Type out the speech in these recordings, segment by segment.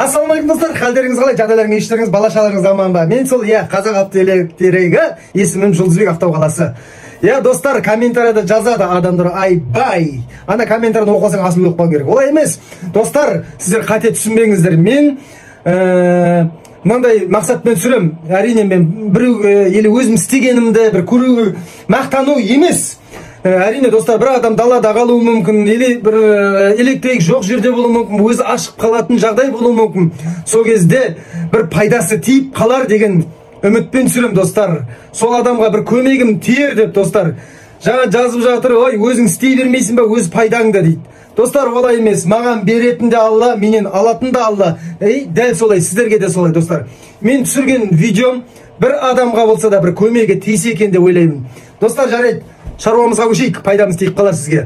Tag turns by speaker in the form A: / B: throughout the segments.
A: Ассалаумағалейкум достар, қалдеріңіз қалай, жағдайларыңыз, ештеріңіз, бала-шағаларыңыз аман ба? Мен сол, қазақ автоэлектригі, есімім Жұлдызбек, Ақтау қаласы. Достар, комментарияда жазады адамдар, айбай. Ана комментарияны оқысаң асыл оқпау керек. Олай емес. Достар, сіздер қате түсінбеңіздер. Мен мынандай мақсатпен түсірем. Әрине мен біреу елі өзім істегенімді бір көру, мақтану емес. Әрине достар, бір адам далада қалуы мүмкін, или бір электрик жоқ жерде болуы мүмкін, өзі ашып қалатын жағдай болуы мүмкін. Сол кезде бір пайдасы тиіп қалар деген үмітпен түсірем достар. Сол адамға бір көмегім тиер деп достар. Жаңа жазып жатыр, ой, өзің істей бермейсің ба, өз пайдаңда дейді. Достар, олай емес, маған беретін де Алла, менен алатын да Алла. Дәл солай, сіздерге де солай достар. Мен түсірген видеом бір адамға болса да бір көмегі тисе екен деп ойлаймын. Достар, жарайды. Шаруамызға көшейік, пайдамыз тиіп қалар сізге.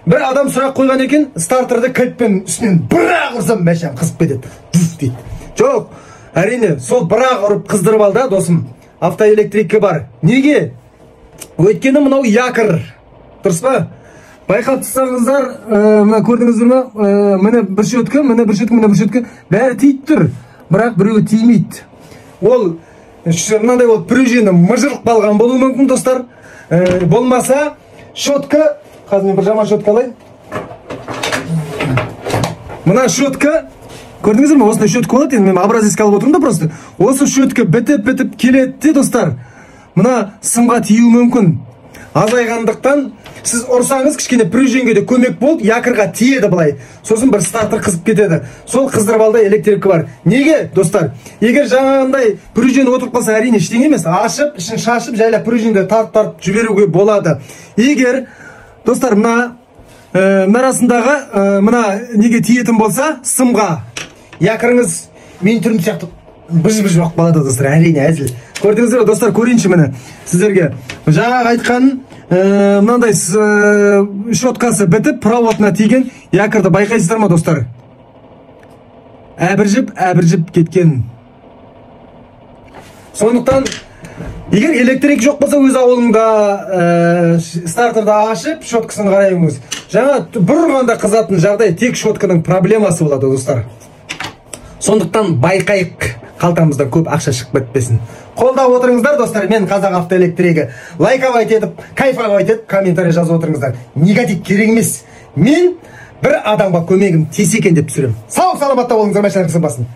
A: Бір адам сұрақ қойған екен, стартерді кілтпен үстінен бірақ ұрсам мәшен қызып кетеді. Дейді. Жоқ, әрине, сол бірақ ұрып қыздырып алды, досым. Автоэлектрикке бар. Неге? Өйткені мынау якір. Дұрыс па? Байқап тұрсаңыздар, мына көрдіңіздер ме? Міне бір шөткі, міне бір шөткі, міне бір шөткі. Бәрі тиіп тұр, бірақ біреуі тимейді. Ол, мынандай ол пружина мыжырып қалған болуы мүмкін, достар. Болмаса шотка, қазір мен бір жаман шотка алайын. Мына шотка, көрдіңіздер ме? Осындай шотка болады, мен образец алып отырмын да просто. Осы шотка бітіп келеді, достар. Мына сымға тиюі мүмкін. Азайғандықтан сіз ұрсаңыз кішкене пружинге де көмек болып, якырға тиеді былай. Сосын бір стартер қызып кетеді. Сол қыздырып алды электрикі бар. Неге, достар? Егер жаңағындай пружин отырып қалса, әрине ештеңе емес. Ашып, ішін шашып, жайлап пружинді тартып жіберуге болады. Егер, достар, мына арасындағы мына неге тиетін болса, сымға якырыңыз мен түрін сияқты бұж-бұж бақ балады, достар, әрине әзіл. Көрдіңіздер, достар, көрейінші мені сіздерге. Жаңағы айтқан мынандай шоткасы бітіп, проводына тиген якырды байқайсыздар ма, достар? Әбіржіп кеткен. Сондықтан, егер электрик жоқ болса, өз ауылыңда стартерді ашып, шоткасын қараймыз. Жаңа бір ұрғанда қызатын жағдай тек шотканың проблемасы болады, достар. Сондықтан байқайық, қалтамыздан көп ақша шығып кетпесін. Қолдап отырыңыздар, достар, мен қазақ автоэлектригі. Лайкавайт етіп, кайфавайт етіп, комментарий жазып отырыңыздар. Негатив керек емес. Мен бір адамға көмегім тисе екен деп түсірем. Сау саламатта болыңыздар, мәшінәріңіздің басын.